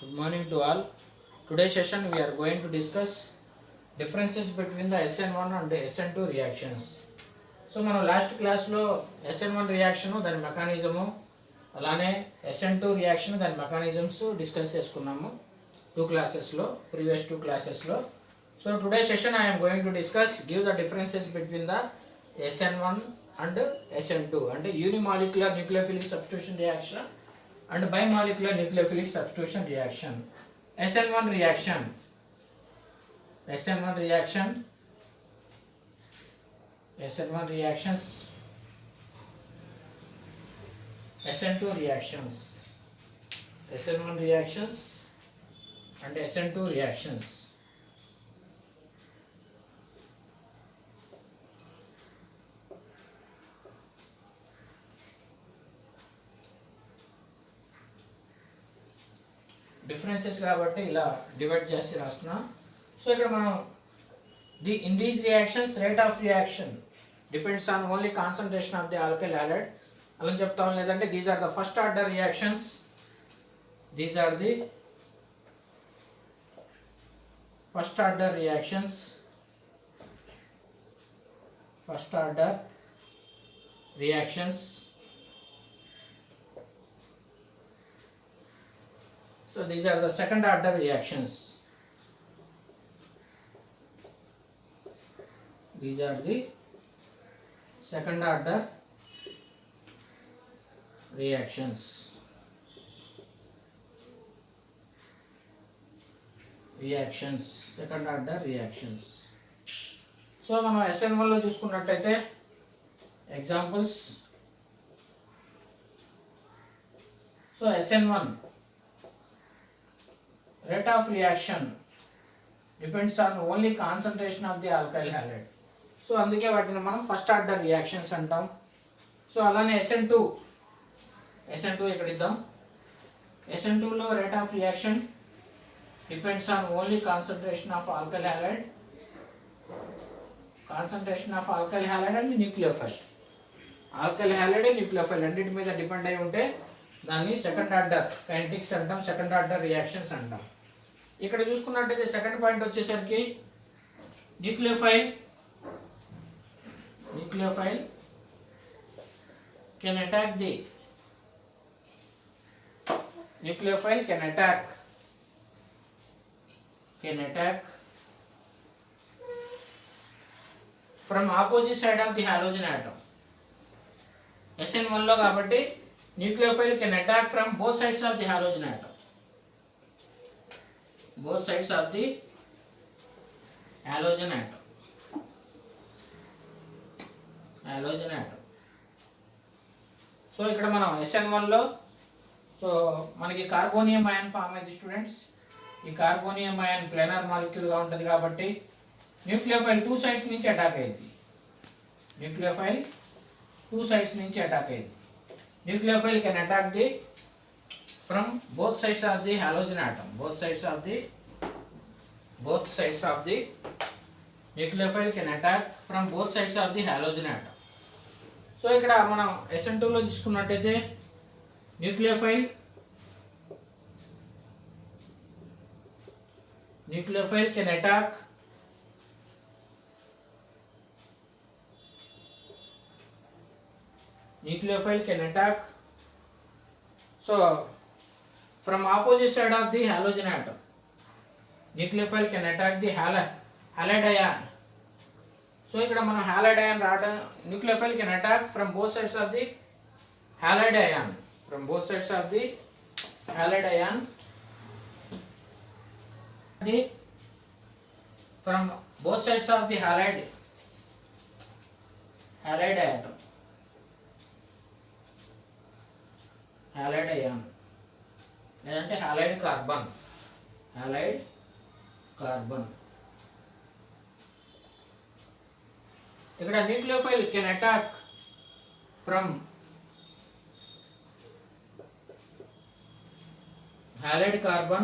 Good morning to all. Today's session we are going to discuss differences between the SN1 and SN2 reactions. So మనం last క్లాస్లో SN1 reaction దాని mechanism అలానే SN2 reaction దాని mechanisms discuss చేసుకున్నాము previous two క్లాసెస్లో. So today session I am going to discuss give the differences between the SN1 and SN2 అంటే unimolecular nucleophilic substitution reaction and bimolecular nucleophilic substitution reaction. SN1 reaction, SN1 reaction, SN1 reactions, SN2 reactions, SN1 reactions and SN2 reactions. Differences కాబట్టి ఇలా divide చేసి రాస్తున్నా. So ఇక్కడ మనం in these reactions rate of reaction depends on only concentration of the alkyl halide అలా చెప్తాం. లేదంటే these are the first order reactions, these are the first order reactions, first order reactions. So these are the second order reactions. These are the second order reactions. Second order reactions. So మనం SN1 లో చూసుకున్నట్టయితే examples. So SN1 rate of reaction depends on only concentration of the alkyl halide. So అందుకే వాటిని మనం first order reactions అంటాం. So అలానే SN2 ఇక్కడ ఇద్దాం. SN2లో rate of reaction depends on only concentration of alkyl halide, and nucleophile. Alkyl halide nucleophile రెండింటి మీద డిపెండ్ అయి ఉంటే దాన్ని సెకండ్ ఆర్డర్ కైనెటిక్స్ అంటాం, సెకండ్ ఆర్డర్ రియాక్షన్స్ అంటాం. ఇక్కడ చూసుకున్నట్టయితే సెకండ్ పాయింట్ వచ్చేసరికి nucleophile can attack from opposite side of the halogen atom. SN1 లో కాబట్టి nucleophile can attack from both sides of the halogen atom. Both sides of the halogen atom. So ఇక్కడ మనం SN1 లో so మనకి carbonium ion form అయింది students. ఈ carbonium ion planar molecule గా ఉంటుంది కాబట్టి న్యూక్లియోఫైల్ టూ సైడ్స్ నుంచి అటాక్ అయ్యింది. Nucleophile can attack the from both sides of the halogen atom. Both sides of the nucleophile can attack from both sides of the halogen atom. So ఇక్కడ మనం SN2 లో తీసుకున్నట్టయితే nucleophile can attack so from opposite side of the halogen atom. Nucleophile can attack the halide ion. So ఇక్కడ మనం halide ion రావడం, nucleophile can attack from both sides of the halide ion. From both sides of the halide ion. From both sides of the halide atom. halide ion లేదంటే halide carbon. ఇక్కడ nucleophile can attack from halide carbon.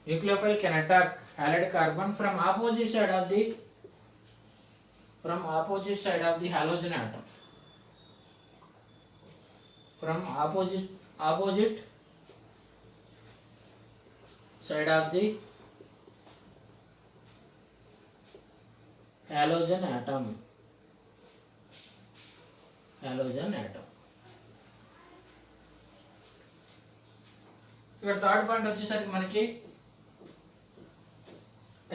Nucleophile can attack halide carbon from opposite side of the halogen atom. from opposite side of the halogen atom. ఇక్కడ third point వచ్చేసరికి మనకి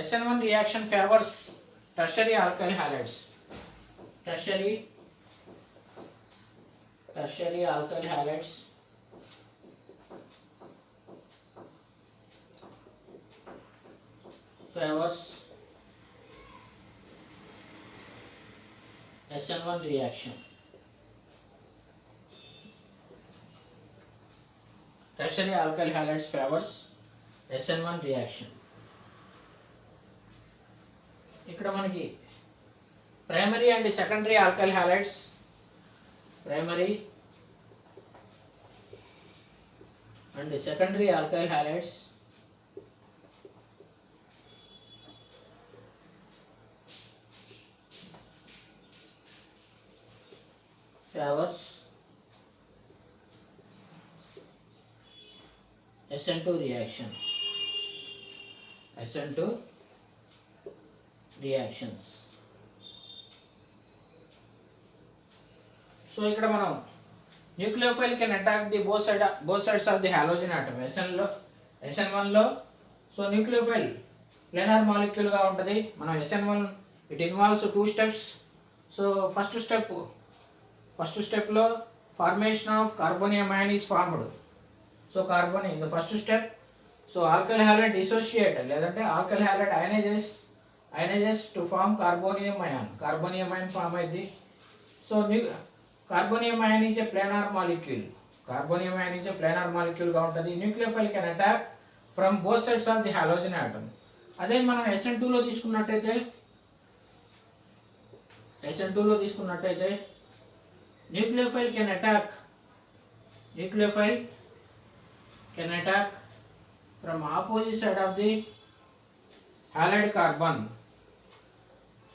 SN1 reaction favors tertiary alkyl halides. Tertiary alkyl halides favors SN1 reaction. Tertiary alkyl halides favors SN1 reaction. ఇక్కడ మనకి primary and secondary alkyl halides favors SN2 reactions. So ఇక్కడ మనం nucleophile can attack the both sides of the halogen atom. SN1 లో so nucleophile planar molecule గా ఉంటుంది. మనం SN1 it involves 2 steps. So first step లో formation of carbonium ion is formed. So carbon in the first step. So alkyl halide dissociate లేదంటే alkyl halide ionises to form carbonium ion form అయింది. So carbonium ion is a planar molecule గా ఉంటుంది. Nucleophile can attack from both sides of the halogen atom. అదే మనం SN2 లో తీసుకున్నట్టయితే nucleophile can attack from opposite side of the halide carbon.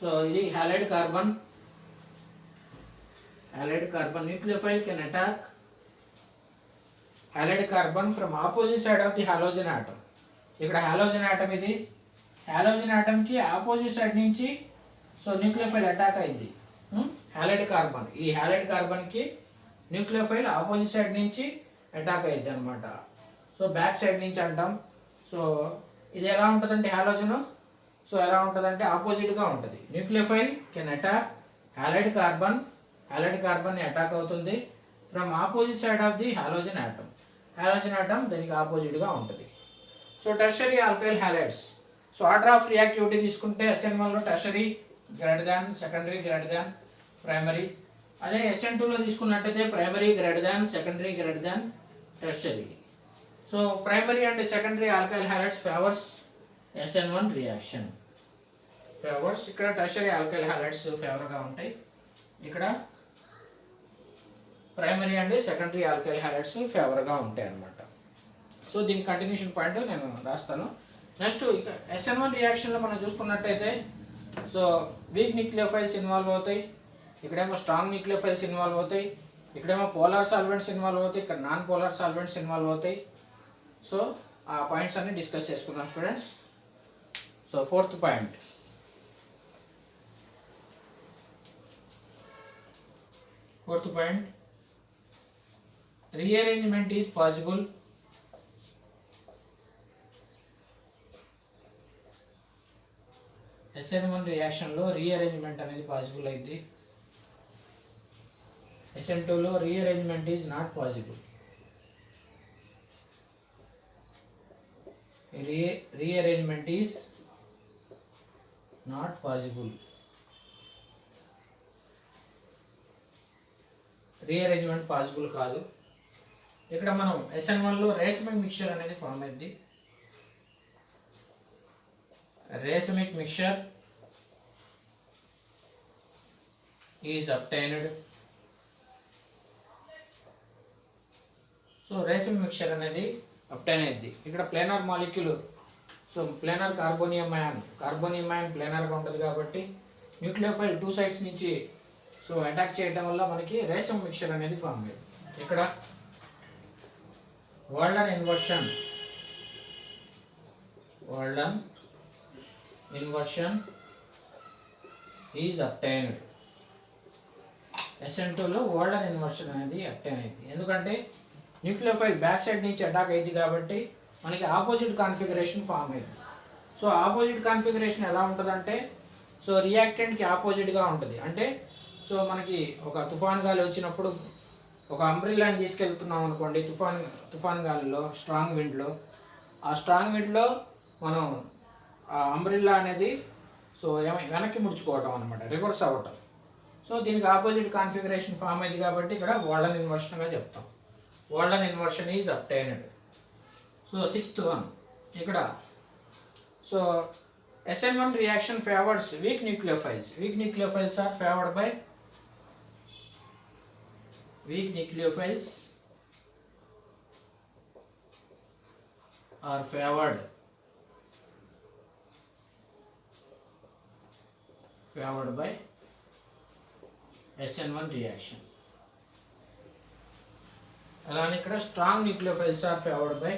So ఇది halide carbon nucleophile can attack halide carbon from opposite side of the halogen atom. ఇక్కడ halogen atom ఇది halogen atom కి opposite side నుంచి so nucleophile attack అయింది. halide carbon ఈ halide carbon కి nucleophile opposite side నుంచి attack అయింది అన్నమాట. సో బ్యాక్ సైడ్ నుంచి అంటాం. సో ఇది ఎలా ఉంటుందంటే హాలోజన్ సో ఎలా ఉంటుందంటే ఆపోజిట్గా ఉంటుంది. Nucleophile can attack halide carbon attack అవుతుంది from opposite side of the halogen atom దానికి ఆపోజిట్గా ఉంటుంది. So tertiary alkyl halides. So order of reactivity తీసుకుంటే SN1 లో tertiary greater than, secondary greater than, primary. అదే SN2 లో తీసుకున్నట్టయితే primary greater than, secondary greater than, tertiary. So primary and secondary alkyl halides favours SN1 reaction. ఇక్కడ tertiary alkyl halides ఫేవర్గా ఉంటాయి. ఇక్కడ primary and secondary alkyl hydrides ఫేవర్గా ఉంటాయి అన్నమాట. సో దీని కంటిన్యూషన్ పాయింట్ నేను రాస్తాను. నెక్స్ట్ ఇక SN1 రియాక్షన్లో మనం చూసుకున్నట్టయితే సో వీక్ న్యూక్లియోఫైల్స్ ఇన్వాల్వ్ అవుతాయి, ఇక్కడేమో స్ట్రాంగ్ న్యూక్లియోఫైల్స్ ఇన్వాల్వ్ అవుతాయి, ఇక్కడేమో పోలార్ సాల్వెంట్స్ ఇన్వాల్వ్ అవుతాయి, ఇక్కడ నాన్ పోలార్ సాల్వెంట్స్ ఇన్వాల్వ్ అవుతాయి. సో ఆ పాయింట్స్ అన్ని డిస్కస్ చేసుకుందాం students. So fourth point, rearrangement is possible SN1 reaction లో రీఅరేంజ్మెంట్ అనేది పాసిబుల్ అయితే, SN2 లో rearrangement is not possible. Rearrangement is not possible. Rearrangement possible కాదు. ఇక్కడ మనం SN1 లో రేసమిక్ మిక్చర్ అనేది ఫామ్ అయింది. Racemic mixture is obtained. So racemic mixture అనేది అబ్టైన్ అయింది. ఇక్కడ planar molecule, so planar carbonium ion ప్లేనార్గా ఉంటుంది కాబట్టి న్యూక్లియోఫైల్ టూ సైడ్స్ నుంచి సో అటాక్ చేయడం వల్ల మనకి రేసమ్ మిక్చర్ అనేది ఫామ్ అయ్యింది. ఇక్కడ Walden inversion is obtained. SN2లో Walden inversion అనేది అబ్టైన్ అయింది. ఎందుకంటే న్యూక్లియోఫైల్ బ్యాక్ సైడ్ నుంచి అటాక్ అయింది కాబట్టి మనకి ఆపోజిట్ కాన్ఫిగరేషన్ ఫామ్ అయింది. సో ఆపోజిట్ కాన్ఫిగరేషన్ ఎలా ఉంటుందంటే సో రియాక్టెంట్కి ఆపోజిట్గా ఉంటుంది. అంటే సో మనకి ఒక తుఫాన్ గాలి వచ్చినప్పుడు ఒక అంబ్రిల్లాని తీసుకెళ్తున్నాం అనుకోండి, తుఫాన్ గాలిలో స్ట్రాంగ్ విండ్లో, ఆ స్ట్రాంగ్ విండ్లో మనం ఆ అంబ్రిల్లా అనేది సో వెనక్కి ముడుచుకోవటం అనమాట, రివర్స్ అవ్వటం. సో దీనికి ఆపోజిట్ కాన్ఫిగరేషన్ ఫామ్ అయింది కాబట్టి ఇక్కడ వాల్డన్ ఇన్వర్షన్గా చెప్తాం. Walden inversion is obtained. So 6th one ఇక్కడ so SN1 reaction favors weak nucleophiles. Weak nucleophiles are favored by favored by SN1 reaction. అలానే ఇక్కడ strong nucleophiles are favored by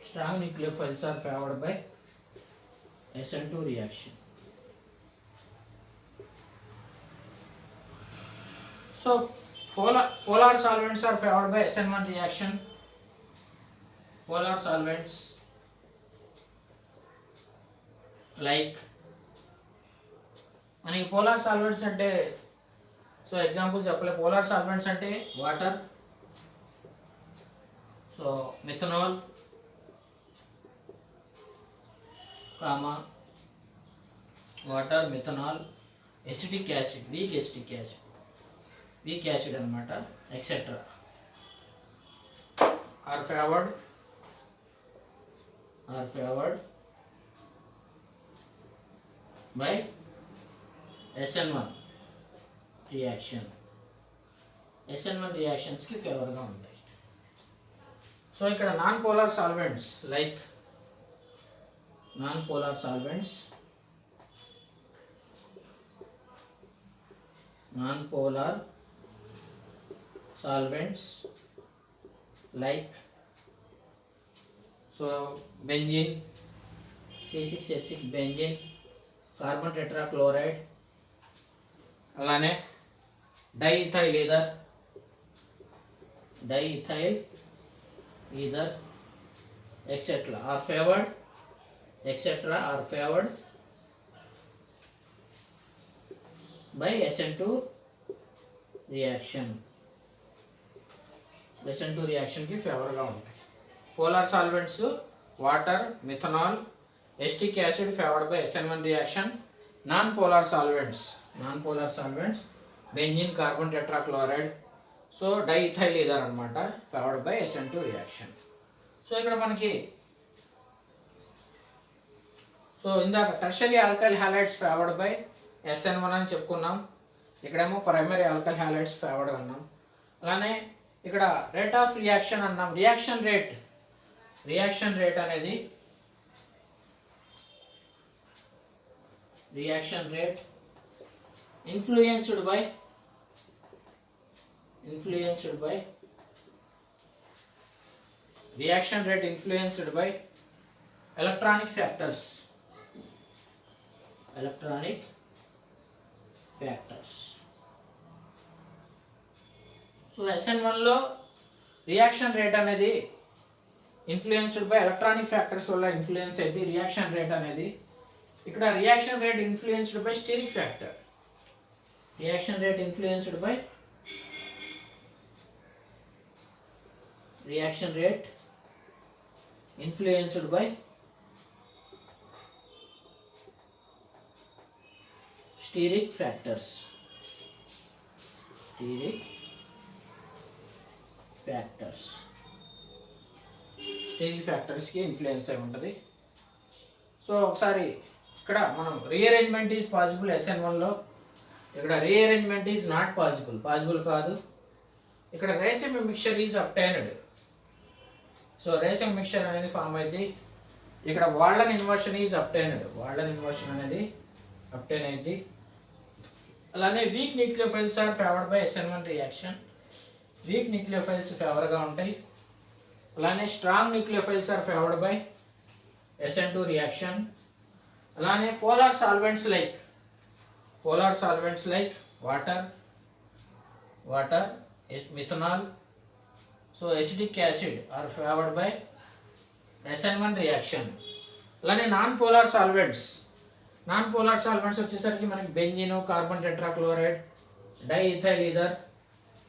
strong nucleophiles are favored by SN2 reaction. So polar solvents are favored by SN1 reaction. Polar solvents like మనకి polar solvents అంటే so example చెప్పలే. Polar solvents అంటే water, so methanol, water, methanol, acetic acid, weak acid అనమాట, etcetera are favoured by SN1 reaction. SN1 రియాక్షన్స్కి ఫేవర్గా ఉంటాయి. So ఇక్కడ non polar solvents like non-polar solvents like so benzene, C6H6 benzene, carbon tetrachloride, అలానే diethyl ether etcetera are favored by SN2 reaction. SN2 reaction కి favour ఉంటాయి. Polar solvents water, methanol, acetic acid favoured by SN1 reaction. Non polar solvents benzene, carbon tetrachloride, so diethyl ether అనమాట, favoured by SN2 reaction. So ఇక్కడ మనకి so ఇందాక tertiary alkyl halides favoured by SN1 అని చెప్పుకున్నాం. ఇక్కడేమో primary alkyl halides favoured అన్నాం. అలానే ఇక్కడ రేట్ ఆఫ్ రియాక్షన్ అన్నాం. రియాక్షన్ రేట్ అనేది influenced by electronic factors. సో SN1 లో రియాక్షన్ రేట్ అనేది ఇన్ఫ్లుయెన్స్డ్ బై ఎలక్ట్రానిక్ ఫ్యాక్టర్స్ వల్ల ఇన్ఫ్లుయెన్స్ అయింది రియాక్షన్ రేట్ అనేది. ఇక్కడ reaction rate influenced by steric factor. Reaction rate influenced by steric factors. Steric ఫ్యాక్టర్స్కి ఇన్ఫ్లుయెన్స్ అయి ఉంటుంది. సో ఒకసారి ఇక్కడ మనం రీఅరేంజ్మెంట్ ఈజ్ పాసిబుల్ SN1లో. ఇక్కడ రీఅరేంజ్మెంట్ ఈజ్ నాట్ పాసిబుల్ కాదు. ఇక్కడ racemic mixture is obtained. So racemic mixture అనేది ఫామ్ అయింది. ఇక్కడ Walden inversion is obtained. Walden inversion అనేది అబ్టైన్ అయింది. అలానే weak nucleophiles are favoured by SN1 reaction. Weak nucleophiles favour ఉంటాయి. అలానే strong nucleophiles are favoured by SN2 reaction. అలానే polar solvents like water, methanol, so acetic acid are favoured by SN1 reaction. అలానే non polar solvents వచ్చేసరికి మనకి benzene, carbon tetrachloride, diethyl ether,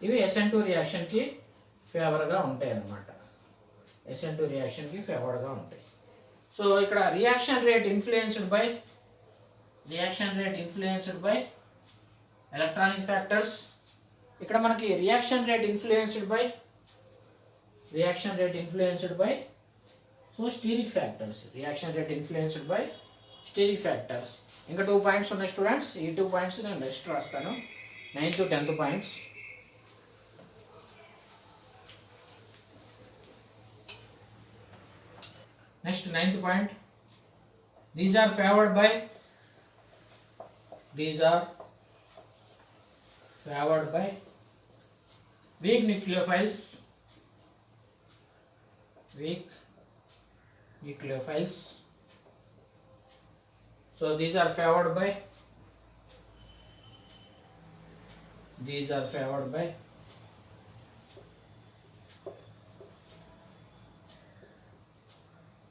ఇవి SN2 రియాక్షన్కి ఫేవర్గా ఉంటాయి అన్నమాట. SN2 రియాక్షన్కి ఫేవర్గా ఉంటాయి. సో ఇక్కడ reaction rate influenced by electronic factors. ఇక్కడ మనకి reaction rate influenced by so steric factors. ఇంకా 2 పాయింట్స్ ఉన్నాయి స్టూడెంట్స్. ఈ 2 పాయింట్స్ నేను నెక్స్ట్ రాస్తాను. 9th to 10th points. Next 9th point, these are favored by weak nucleophiles. So these are favored by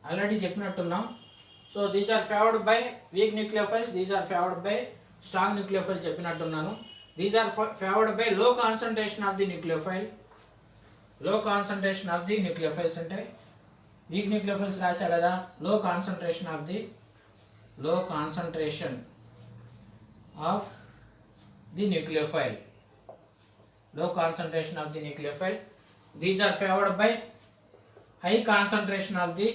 already చెప్పినట్టున్నాం. So these are favoured by weak nucleophiles, these are favoured by strong nucleophiles చెప్పినట్టున్నాను. These are favoured by low concentration of the nucleophiles. అంటే weak nucleophiles రాశా కదా, low concentration of the nucleophile. These are favored by high concentration of the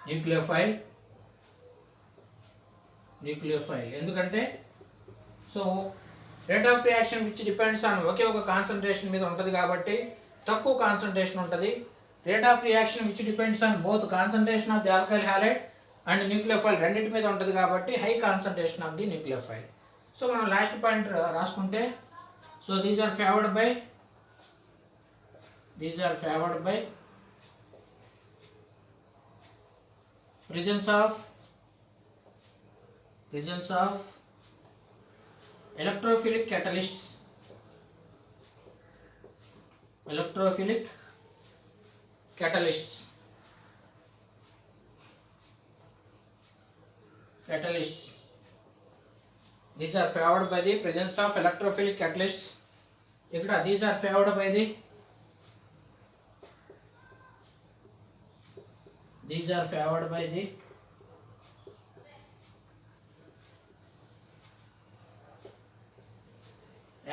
nucleophile. ఎందుకంటే so rate of reaction which depends on ఒకే ఒక concentration మీద ఉంటుంది కాబట్టి తక్కువ కాన్సన్ట్రేషన్ ఉంటుంది. Rate of reaction which depends on both concentration of the alkyl halide and nucleophile రెండింటి మీద ఉంటుంది కాబట్టి high concentration of the nucleophile. So మనం లాస్ట్ పాయింట్ రాసుకుంటే, so these are favoured by presence of electrophilic catalysts. These are favored by the presence of electrophilic catalysts. ఇక్కడ these are favored by the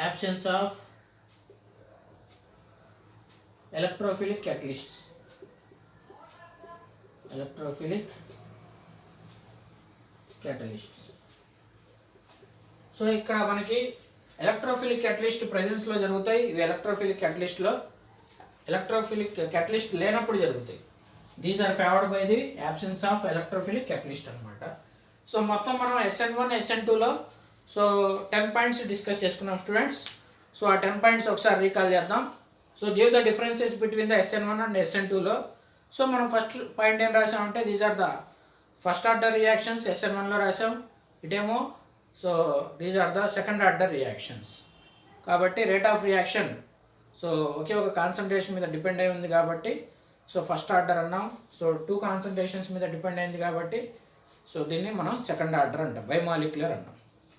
absence of electrophilic catalysts. So ఇక్కడ మనకి electrophilic catalyst presence లో జరుగుతాయి. ఇవి electrophilic catalyst లేనప్పుడు జరుగుతాయి. These are favoured by the absence of electrophilic catalyst అనమాట. So మొత్తం మనం SN1 SN2లో సో 10 పాయింట్స్ డిస్కస్ చేసుకున్నాం స్టూడెంట్స్. సో ఆ 10 పాయింట్స్ ఒకసారి రీకాల్ చేద్దాం. So give the differences between the SN1 and SN2లో. సో మనం ఫస్ట్ పాయింట్ ఏం రాసామంటే these are the first order reactions SN1లో రాసాం. ఇటేమో so these are the second order reactions. కాబట్టి రేట్ ఆఫ్ రియాక్షన్ సో ఒకే ఒక కాన్సన్ట్రేషన్ మీద డిపెండ్ అయి ఉంది కాబట్టి సో ఫస్ట్ ఆర్డర్ అన్నాం. సో 2 కాన్సన్ట్రేషన్స్ మీద డిపెండ్ అయింది కాబట్టి సో దీన్ని మనం సెకండ్ ఆర్డర్ అంటాం, బైమాలిక్యులర్ అంటాం.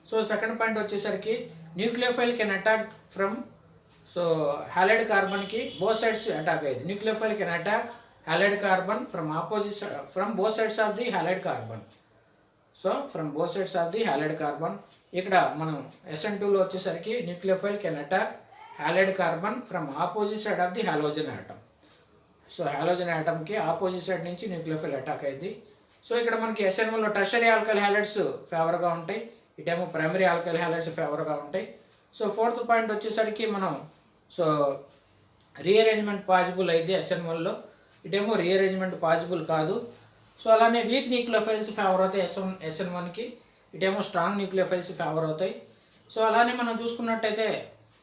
సో సెకండ్ పాయింట్ వచ్చేసరికి nucleophile can attack from so halide కార్బన్కి బోత్ సైడ్స్ అటాక్ అయ్యింది. Nucleophile can attack halide carbon from both sides of the halide carbon. So from both sides of the halide carbon. ఇక్కడ మనం SN2లో వచ్చేసరికి nucleophile can attack halide carbon from opposite side of the halogen atom. So halogen ఆటమ్కి opposite side నుంచి nucleophile attack అయింది. So ఇక్కడ మనకి SN1లో tertiary alkyl halides ఫేవర్గా ఉంటాయి. ఇటేమో ప్రైమరీ ఆల్కైల్ హ్యాలైడ్స్ ఫేవర్గా ఉంటాయి. సో ఫోర్త్ పాయింట్ వచ్చేసరికి మనం సో రీఅరేంజ్మెంట్ పాసిబుల్ అయితే SN1లో, ఇటేమో రీఅరేంజ్మెంట్ పాసిబుల్ కాదు. సో అలానే వీక్ న్యూక్లియోఫైల్స్ ఫేవర్ అవుతాయి SN1కి, ఇటేమో స్ట్రాంగ్ న్యూక్లియోఫైల్స్ ఫేవర్ అవుతాయి. సో అలానే మనం చూసుకున్నట్టయితే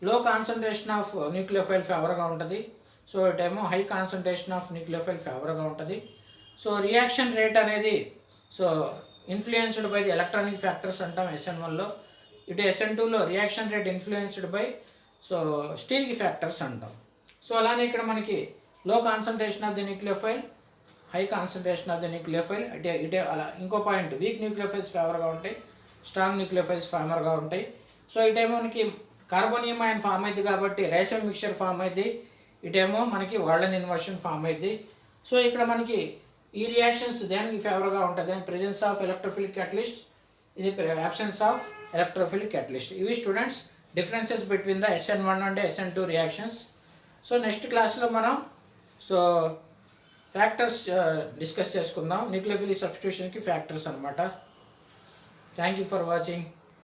లో కాన్సన్ట్రేషన్ ఆఫ్ న్యూక్లియోఫైల్ ఫేవర్గా ఉంటుంది. సో ఇటేమో హై కాన్సన్ట్రేషన్ ఆఫ్ న్యూక్లియోఫైల్ ఫేవర్గా ఉంటుంది. సో రియాక్షన్ రేట్ అనేది so influenced by the electronic factors అంటాం SN1లో. ఇటు SN2లో reaction rate influenced by so steric factors అంటాం. సో అలానే ఇక్కడ మనకి low concentration of the nucleophile, high concentration of the nucleophile, ఇటే అలా ఇంకో పాయింట్ వీక్ న్యూక్లియోఫైల్స్ ఫేవర్గా ఉంటాయి, స్ట్రాంగ్ న్యూక్లియోఫైల్స్ ఫేవర్గా ఉంటాయి. సో ఇటేమో మనకి కార్బోనియం అయాన్ ఫామ్ అయింది కాబట్టి రేషియం మిక్చర్ ఫామ్ అయింది, ఇటేమో మనకి వాల్డెన్ ఇన్వర్షన్ ఫామ్ అయింది. సో ఇక్కడ మనకి ఈ రియాక్షన్స్ దేనికి ఫేవర్గా ఉంటుంది, ప్రెజెన్స్ ఆఫ్ ఎలక్ట్రోఫిలిక్ క్యాటలిస్ట్, ఇది అబ్సెన్స్ ఆఫ్ ఎలక్ట్రోఫిలిక్ క్యాటలిస్ట్. ఇవి students differences between the SN1 and SN2 reactions. So next క్లాస్లో మనం సో ఫ్యాక్టర్స్ డిస్కస్ చేసుకుందాం. న్యూక్లియోఫిలిక్ సబ్స్టిట్యూషన్కి ఫ్యాక్టర్స్ అనమాట. Thank you for watching.